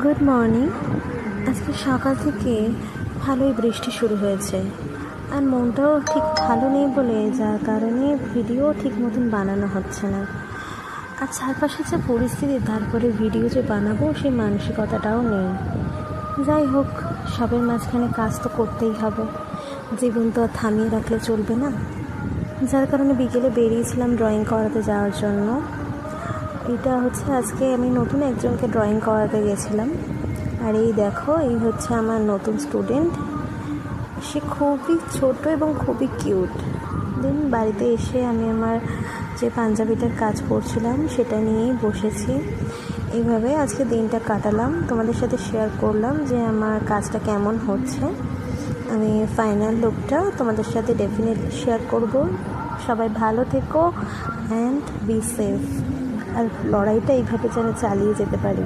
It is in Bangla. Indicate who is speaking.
Speaker 1: Good morning. আজকে সকাল থেকে ভালোই বৃষ্টি শুরু হয়েছে, আর মনটাও ঠিক ভালো নেই বলে যার কারণে ভিডিও ঠিক মতন বানানো হচ্ছে না। আর চারপাশে যে পরিস্থিতি, তারপরে ভিডিও যে বানাবো সেই মানসিকতাটাও নেই। যাই হোক, সবের মাঝখানে কাজ তো করতেই হবে, জীবন তো আর থামিয়ে রাখলে চলবে না। যার কারণে বিকেলে বেরিয়েছিলাম ড্রয়িং করাতে যাওয়ার জন্য। এটা হচ্ছে আজকে আমি নতুন একজনকে ড্রয়িং করাতে গেছিলাম। আর এই দেখো, এই হচ্ছে আমার নতুন স্টুডেন্ট। সে খুবই ছোট এবং খুবই কিউট। দেন বাড়িতে এসে আমি আমার যে পাঞ্জাবিটার কাজ করছিলাম সেটা নিয়েই বসেছি। এইভাবে আজকে দিনটা কাটালাম, তোমাদের সাথে শেয়ার করলাম যে আমার কাজটা কেমন হচ্ছে। আমি ফাইনাল লুকটা তোমাদের সাথে ডেফিনেটলি শেয়ার করব। সবাই ভালো থেকো অ্যান্ড বি সেফ। আর লড়াইটা এইভাবে যেন চালিয়ে যেতে পারি।